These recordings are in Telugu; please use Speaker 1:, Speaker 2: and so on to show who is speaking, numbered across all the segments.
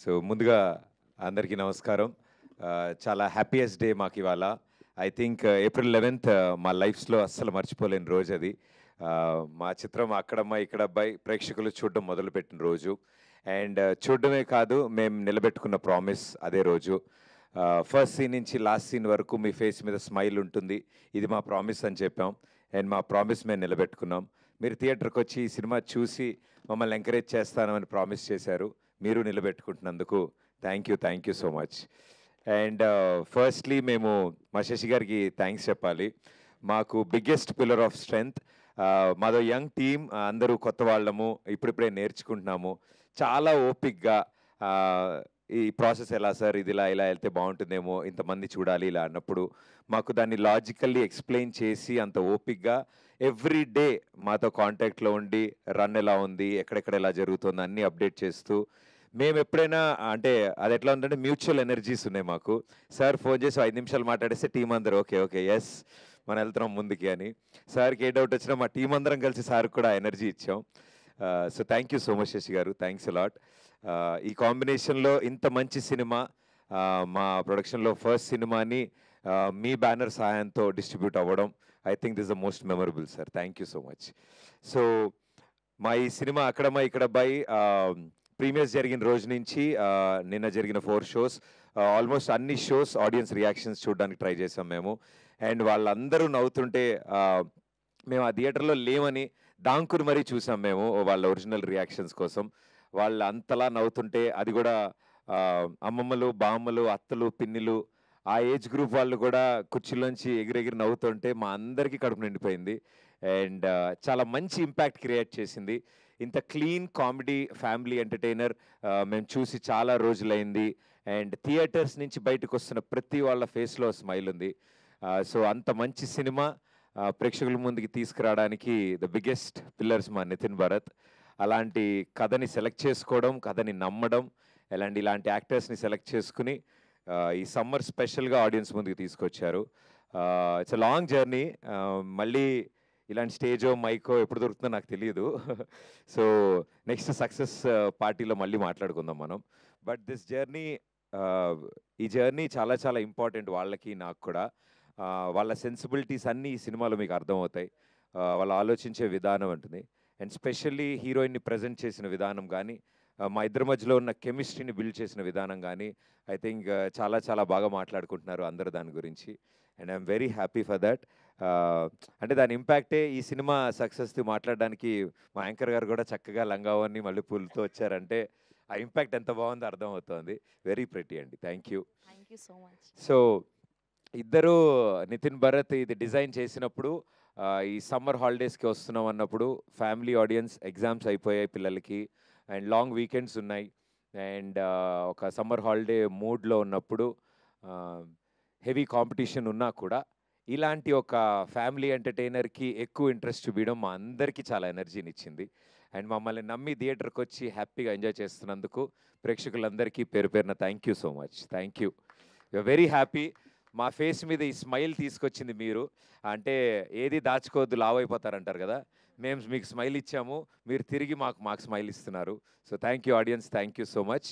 Speaker 1: సో ముందుగా అందరికీ నమస్కారం. చాలా హ్యాపీయెస్ట్ డే మాకు ఇవాళ. ఐ థింక్ ఏప్రిల్ 11th మా లైఫ్స్‌లో అస్సలు మర్చిపోలేని రోజు అది. మా చిత్రం 'అక్కడమ్మాయి ఇక్కడబ్బాయి' ప్రేక్షకులు చూడడం మొదలుపెట్టిన రోజు. అండ్ చూడడమే కాదు, మేము నిలబెట్టుకున్న ప్రామిస్ అదే రోజు. ఫస్ట్ సీన్ నుంచి లాస్ట్ సీన్ వరకు మీ ఫేస్ మీద స్మైల్ ఉంటుంది. ఇది మా ప్రామిస్ అని చెప్పాం. అండ్ మా ప్రామిస్ మేము నిలబెట్టుకున్నాం. మీరు థియేటర్‌కి వచ్చి ఈ సినిమా చూసి మమ్మల్ని ఎంకరేజ్ చేస్తానని ప్రామిస్ చేశారు. మీరు నిలబెట్టుకుంటున్నందుకు thank you so much. And firstly మేము మా శశి గారికి థ్యాంక్స్ చెప్పాలి. మాకు బిగ్గెస్ట్ పిల్లర్ ఆఫ్ స్ట్రెంగ్త్. మాదో యంగ్ టీమ్, అందరూ కొత్త వాళ్ళము, ఇప్పుడిప్పుడే నేర్చుకుంటున్నాము. చాలా ఓపిక్గా ఈ ప్రాసెస్ ఎలా సార్, ఇది ఇలా ఇలా వెళ్తే బాగుంటుందేమో, ఇంతమంది చూడాలి ఇలా అన్నప్పుడు మాకు దాన్ని లాజికల్లీ ఎక్స్ప్లెయిన్ చేసి అంత ఓపిక్గా ఎవ్రీ డే మాతో కాంటాక్ట్లో ఉండి రన్ ఎలా ఉంది, ఎక్కడెక్కడ ఎలా జరుగుతుంది అన్నీ అప్డేట్ చేస్తూ మేము ఎప్పుడైనా అంటే అది ఎట్లా ఉందంటే మ్యూచువల్ ఎనర్జీస్ ఉన్నాయి మాకు. సార్ ఫోన్ చేసి 5 నిమిషాలు మాట్లాడేస్తే టీం అందరూ ఓకే ఓకే ఎస్ మనం వెళ్తున్నాం ముందుకి అని. సార్కి ఏ డౌట్ వచ్చినా మా టీం అందరం కలిసి సార్కి కూడా ఎనర్జీ ఇచ్చాం. So thank you so much Shashi గారు, థ్యాంక్స్ అలాట్. ఈ కాంబినేషన్లో ఇంత మంచి సినిమా, మా ప్రొడక్షన్లో ఫస్ట్ సినిమాని మీ బ్యానర్ సహాయంతో డిస్ట్రిబ్యూట్ అవ్వడం, I think this the most memorable sir. Thank you so much. So మా ఈ సినిమా అక్కడమ్మ ఇక్కడబ్బాయి ప్రీమియర్స్ జరిగిన రోజు నుంచి నిన్న జరిగిన 4 షోస్, ఆల్మోస్ట్ అన్ని షోస్ ఆడియన్స్ రియాక్షన్స్ చూడడానికి ట్రై చేసాం మేము. అండ్ వాళ్ళందరూ నవ్వుతుంటే మేము ఆ థియేటర్లో లేమని దాంకుని మరీ చూసాం మేము వాళ్ళ ఒరిజినల్ రియాక్షన్స్ కోసం. వాళ్ళు అంతలా నవ్వుతుంటే, అది కూడా అమ్మమ్మలు, బామ్మలు, అత్తలు, పిన్నిలు, ఆ ఏజ్ గ్రూప్ వాళ్ళు కూడా కుర్చీలోంచి ఎగిరెగిరి నవ్వుతుంటే మా అందరికీ కడుపు నిండిపోయింది. అండ్ చాలా మంచి ఇంపాక్ట్ క్రియేట్ చేసింది. ఇంత క్లీన్ కామెడీ ఫ్యామిలీ ఎంటర్టైనర్ మేము చూసి చాలా రోజులైంది. అండ్ థియేటర్స్ నుంచి బయటకు వస్తున్న ప్రతి వాళ్ళ ఫేస్లో స్మైల్ ఉంది. సో అంత మంచి సినిమా ప్రేక్షకుల ముందుకి తీసుకురావడానికి ద బిగ్గెస్ట్ పిల్లర్స్ మా నితిన్ భరత్. అలాంటి కథని సెలెక్ట్ చేసుకోవడం, కథని నమ్మడం, ఇలాంటి యాక్టర్స్ని సెలెక్ట్ చేసుకుని ఈ సమ్మర్ స్పెషల్గా ఆడియన్స్ ముందుకు తీసుకొచ్చారు. It's a long journey. మళ్ళీ ఇలాంటి స్టేజో మైకో ఎప్పుడు దొరుకుతుందో నాకు తెలియదు. సో నెక్స్ట్ సక్సెస్ పార్టీలో మళ్ళీ మాట్లాడుకుందాం మనం. బట్ దిస్ జర్నీ, ఈ జర్నీ చాలా చాలా ఇంపార్టెంట్ వాళ్ళకి, నాకు కూడా. వాళ్ళ సెన్సిబిలిటీస్ అన్నీ ఈ సినిమాలో మీకు అర్థమవుతాయి. వాళ్ళు ఆలోచించే విధానం ఉంటుంది. అండ్ స్పెషల్లీ హీరోయిన్ని ప్రజెంట్ చేసిన విధానం కానీ, మా ఇద్దరి మధ్యలో ఉన్న కెమిస్ట్రీని బిల్డ్ చేసిన విధానం కానీ, ఐ థింక్ చాలా చాలా బాగా మాట్లాడుకుంటున్నారు అందరూ దాని గురించి. And I'm very happy for that. అంటే దాని ఇంపాక్టే ఈ సినిమా సక్సెస్ది మాట్లాడడానికి మా యాంకర్ గారు కూడా చక్కగా లంగావని మల్లెపూలతో వచ్చారంటే ఆ ఇంపాక్ట్ ఎంత బాగుందో అర్థమవుతోంది. వెరీ ప్రెటీ అండి. Thank you.
Speaker 2: So much.
Speaker 1: So ఇద్దరు నితిన్ భరత్ ఇది డిజైన్ చేసినప్పుడు ఈ సమ్మర్ హాలిడేస్కి వస్తున్నాం అన్నప్పుడు ఫ్యామిలీ ఆడియన్స్, ఎగ్జామ్స్ అయిపోయాయి పిల్లలకి అండ్ లాంగ్ వీకెండ్స్ ఉన్నాయి. అండ్ ఒక సమ్మర్ హాలిడే మూడ్లో ఉన్నప్పుడు హెవీ కాంపిటీషన్ ఉన్నా కూడా ఇలాంటి ఒక ఫ్యామిలీ ఎంటర్టైనర్కి ఎక్కువ ఇంట్రెస్ట్ చూపించడం మా అందరికీ చాలా ఎనర్జీని ఇచ్చింది. అండ్ మమ్మల్ని నమ్మి థియేటర్కి వచ్చి హ్యాపీగా ఎంజాయ్ చేస్తున్నందుకు ప్రేక్షకులందరికీ పేరు పేరున thank you so much. Thank you. You're very happy. మా ఫేస్ మీద ఈ స్మైల్ తీసుకొచ్చింది మీరు. అంటే ఏది దాచుకోవద్దు, లావ్ అయిపోతారంటారు కదా. మేము మీకు స్మైల్ ఇచ్చాము, మీరు తిరిగి మాకు స్మైల్ ఇస్తున్నారు. So thank you audience, thank you so much.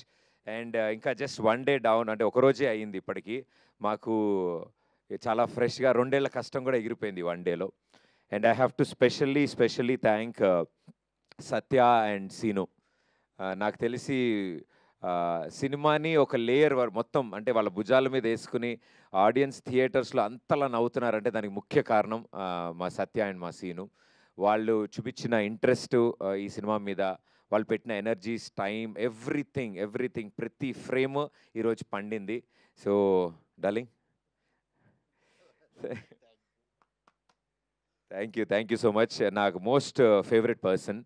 Speaker 1: And ఇంకా జస్ట్ 1 డే డౌన్, అంటే ఒకరోజే అయ్యింది ఇప్పటికీ. మాకు చాలా ఫ్రెష్గా 2 ఏళ్ల కష్టం కూడా ఎగిరిపోయింది 1 డేలో. And I have to specially thank Satya and Seenu. నాకు తెలిసి సినిమాని ఒక లేయర్ మొత్తం అంటే వాళ్ళ భుజాల మీద వేసుకుని ఆడియన్స్ థియేటర్స్లో అంతలా నవ్వుతున్నారంటే దానికి ముఖ్య కారణం మా సత్య అండ్ మా సీను. వాళ్ళు చూపించిన ఇంట్రెస్ట్ ఈ సినిమా మీద, వాళ్ళు పెట్టిన ఎనర్జీస్, టైం, ఎవ్రీథింగ్ ప్రతి ఫ్రేమ్ ఈరోజు పండింది. So darling, thank you so much. నాకు మోస్ట్ ఫేవరెట్ పర్సన్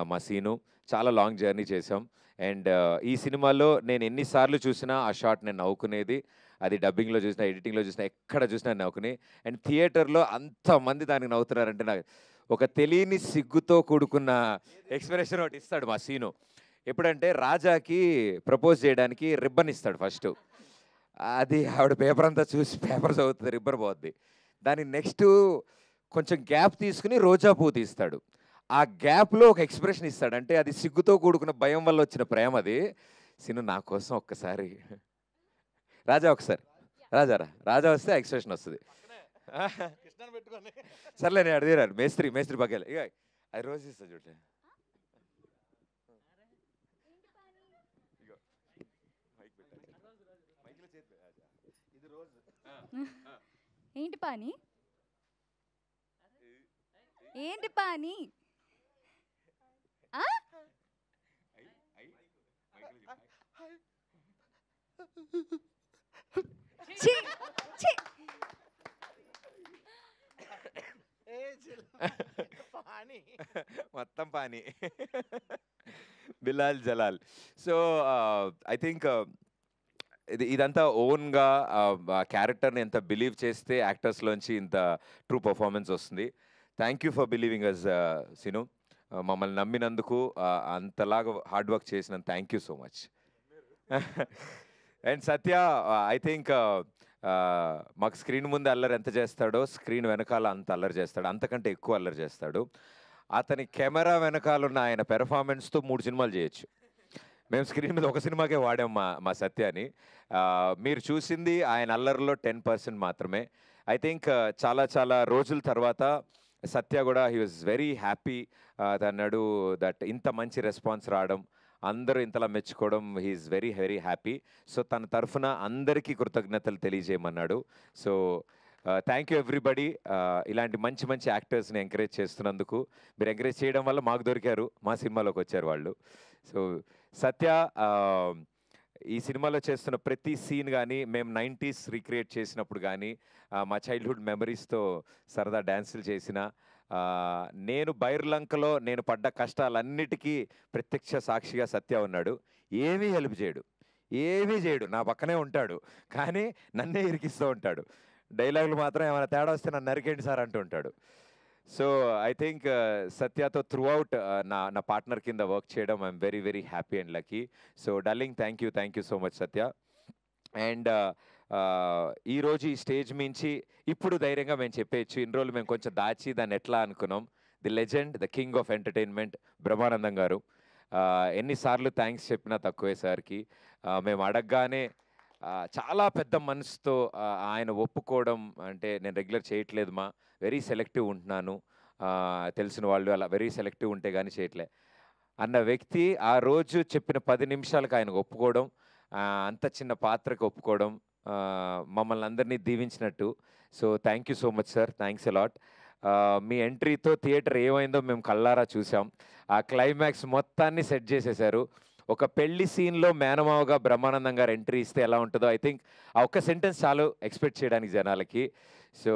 Speaker 1: మా సీను. చాలా లాంగ్ జర్నీ చేసాం. అండ్ ఈ సినిమాలో నేను ఎన్నిసార్లు చూసినా ఆ షాట్ నేను నవ్వుకునేది. అది డబ్బింగ్లో చూసినా, ఎడిటింగ్లో చూసినా, ఎక్కడ చూసినా నవ్వుకుని. అండ్ థియేటర్లో అంతమంది దానికి నవ్వుతున్నారంటే నాకు ఒక తెలియని సిగ్గుతో కూడుకున్న ఎక్స్ప్రెషన్ ఒకటి ఇస్తాడు మా సీను. ఎప్పుడంటే రాజాకి ప్రపోజ్ చేయడానికి రిబ్బన్ ఇస్తాడు ఫస్ట్. అది ఆవిడ పేపర్ అంతా చూసి పేపర్ చదువుతుంది, రిబ్బన్ పోద్ది. దాని నెక్స్ట్ కొంచెం గ్యాప్ తీసుకుని రోజా పువ్వు తీస్తాడు. ఆ గ్యాప్లో ఒక ఎక్స్ప్రెషన్ ఇస్తాడు. అంటే అది సిగ్గుతో కూడుకున్న భయం వల్ల వచ్చిన ప్రేమ. అది సిను నా కోసం ఒక్కసారి రాజా ఒకసారి రాజా వస్తే ఎక్స్ప్రెషన్ వస్తుంది. సర్లే నేను అడిగారు మేస్త్రి పక్కలే ఇక అది రోజు ఇస్తా చూడండి.
Speaker 2: ఏంటి పాని ఏంటి పాని
Speaker 1: మొత్తం పాని Bilal Jalal. So I think ఇదంతా ఓన్గా క్యారెక్టర్ని ఎంత బిలీవ్ చేస్తే యాక్టర్స్లోంచి ఇంత ట్రూ పర్ఫార్మెన్స్ వస్తుంది. Thank you for believing us Sinu. మమ్మల్ని నమ్మినందుకు, అంతలాగా హార్డ్ వర్క్ చేసినందుకు thank you so much. And Satya I think మాకు స్క్రీన్ ముందు అల్లరి ఎంత చేస్తాడో స్క్రీన్ వెనకాల అంత అల్లరి చేస్తాడు, అంతకంటే ఎక్కువ అల్లరి చేస్తాడు. అతని కెమెరా వెనకాల ఉన్న ఆయన పెర్ఫార్మెన్స్తో 3 సినిమాలు చేయొచ్చు. మేము స్క్రీన్ మీద ఒక సినిమాకే వాడాం మా సత్యాని. మీరు చూసింది ఆయన అల్లరిలో 10% మాత్రమే. ఐ థింక్ చాలా రోజుల తర్వాత సత్య కూడా హీ వాజ్ వెరీ హ్యాపీ. అన్నాడు దట్ ఇంత మంచి రెస్పాన్స్ రావడం, అందరూ ఇంతలా మెచ్చుకోవడం, హీఈస్ వెరీ హ్యాపీ. సో తన తరఫున అందరికీ కృతజ్ఞతలు తెలియజేయమన్నాడు. So thank you everybody. ఇలాంటి మంచి యాక్టర్స్ని ఎంకరేజ్ చేస్తున్నందుకు. మీరు ఎంకరేజ్ చేయడం వల్ల మాకు దొరికారు, మా సినిమాలోకి వచ్చారు వాళ్ళు. సో సత్య ఈ సినిమాలో చేస్తున్న ప్రతి సీన్ కానీ, మేము 90s రీక్రియేట్ చేసినప్పుడు కానీ, మా చైల్డ్హుడ్ మెమరీస్తో సరదా డ్యాన్సులు చేసిన, నేను బైర్లంకలో నేను పడ్డ కష్టాలన్నిటికీ ప్రత్యక్ష సాక్షిగా సత్య ఉన్నాడు. ఏమీ హెల్ప్ చేయడు, నా పక్కనే ఉంటాడు, కానీ నన్నే ఇరికిస్తూ ఉంటాడు. డైలాగులు మాత్రం ఏమైనా తేడా వస్తే నన్ను నరికేండి సార్ అంటూ ఉంటాడు. సో ఐ థింక్ సత్యతో త్రూ అవుట్ నా పార్ట్నర్ కింద వర్క్ చేయడం I'm very happy and lucky. So darling thank you so much Satya. And ఈరోజు ఈ స్టేజ్ మించి ఇప్పుడు ధైర్యంగా మేము చెప్పేయచ్చు, ఇన్ని రోజులు మేము కొంచెం దాచి దాన్ని ఎట్లా అనుకున్నాం. The legend, the king of entertainment Brahmanandam గారు. ఎన్నిసార్లు థ్యాంక్స్ చెప్పినా తక్కువే సార్కి. మేము అడగగానే చాలా పెద్ద మనసుతో ఆయన ఒప్పుకోవడం, అంటే నేను రెగ్యులర్ చేయట్లేదు మా, వెరీ సెలెక్టివ్ ఉంటున్నాను, తెలిసిన వాళ్ళు అలా వెరీ సెలెక్టివ్ ఉంటే కానీ చేయట్లే అన్న వ్యక్తి ఆ రోజు చెప్పిన 10 నిమిషాలకు ఆయనకు ఒప్పుకోవడం, అంత చిన్న పాత్రకు ఒప్పుకోవడం మమ్మల్ని అందరినీ దీవించినట్టు. So thank you so much sir, thanks a lot. మీ ఎంట్రీతో థియేటర్ ఏమైందో మేము కళ్ళారా చూసాం. ఆ క్లైమాక్స్ మొత్తాన్ని సెట్ చేసేశారు. ఒక పెళ్లి సీన్లో మేనమావగా బ్రహ్మానందం గారు ఎంట్రీ ఇస్తే ఎలా ఉంటుందో ఐ థింక్ ఆ ఒక్క సెంటెన్స్ చాలు ఎక్స్పెక్ట్ చేయడానికి జనాలకి. So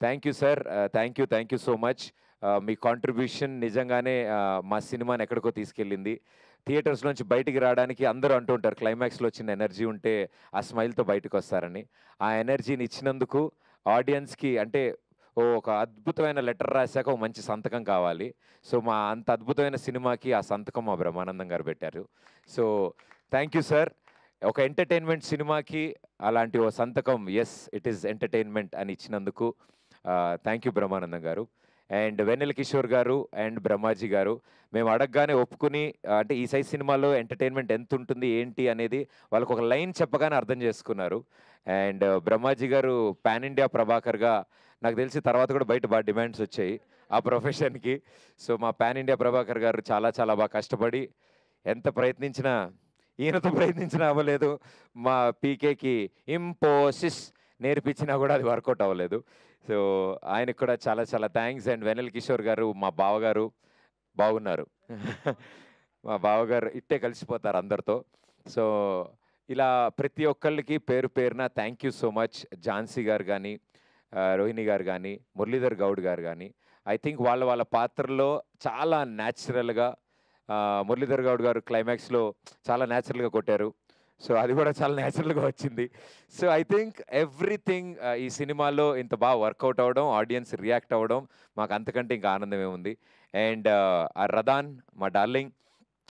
Speaker 1: thank you sir, thank you so much. Me contribution నిజంగానే మా సినిమాని ఎక్కడికో తీసుకెళ్ళింది. థియేటర్స్ నుంచి బయటికి రావడానికి అందరూ అంటూ ఉంటారు క్లైమాక్స్లో వచ్చిన ఎనర్జీ ఉంటే ఆ స్మైల్తో బయటకు వస్తారని. ఆ ఎనర్జీని ఇచ్చినందుకు ఆడియన్స్కి, అంటే ఒక అద్భుతమైన లెటర్ రాశాక ఒక మంచి సంతకం కావాలి. సో మా అంత అద్భుతమైన సినిమాకి ఆ సంతకం మా బ్రహ్మానందం గారు పెట్టారు. So thank you sir. ఒక ఎంటర్టైన్మెంట్ సినిమాకి అలాంటి ఓ సంతకం, ఎస్ ఇట్ ఈస్ ఎంటర్టైన్మెంట్ అని ఇచ్చినందుకు థ్యాంక్ యూ బ్రహ్మానందం గారు. అండ్ వెన్నెల కిషోర్ గారు అండ్ బ్రహ్మాజీ గారు మేము అడగగానే ఒప్పుకుని, అంటే ఈ సైజ్ సినిమాలో ఎంటర్టైన్మెంట్ ఎంత ఉంటుంది ఏంటి అనేది వాళ్ళకు ఒక లైన్ చెప్పగానే అర్థం చేసుకున్నారు. అండ్ బ్రహ్మాజీ గారు పాన్ ఇండియా ప్రభాకర్గా నాకు తెలిసి తర్వాత కూడా బయట బాగా డిమాండ్స్ వచ్చాయి ఆ ప్రొఫెషన్కి. సో మా పాన్ ఇండియా ప్రభాకర్ గారు చాలా బాగా కష్టపడి ఎంత ప్రయత్నించినా, ఈయనతో ప్రయత్నించినా అవ్వలేదు. మా పీకేకి ఇంపోసిస్ నేర్పించినా కూడా అది వర్కౌట్ అవ్వలేదు. సో ఆయనకు కూడా చాలా థ్యాంక్స్. అండ్ వెన్నెల కిషోర్ గారు మా బావగారు బాగున్నారు. మా బావగారు ఇట్టే కలిసిపోతారు అందరితో. సో ఇలా ప్రతి ఒక్కళ్ళకి పేరు పేరున thank you so much. Jhansi గారు కానీ, రోహిణి గారు కానీ, మురళీధర్ గౌడ్ గారు కానీ, ఐ థింక్ వాళ్ళ పాత్రలో చాలా న్యాచురల్గా, మురళీధర్ గౌడ్ గారు క్లైమాక్స్లో చాలా న్యాచురల్గా కొట్టారు. సో అది కూడా చాలా న్యాచురల్గా వచ్చింది. సో ఐ థింక్ ఎవ్రీథింగ్ ఈ సినిమాలో ఇంత బాగా వర్కౌట్ అవ్వడం, ఆడియన్స్ రియాక్ట్ అవ్వడం మాకు అంతకంటే ఇంకా ఆనందమే ఉంది. అండ్ ఆ రదాన్ మా డార్లింగ్,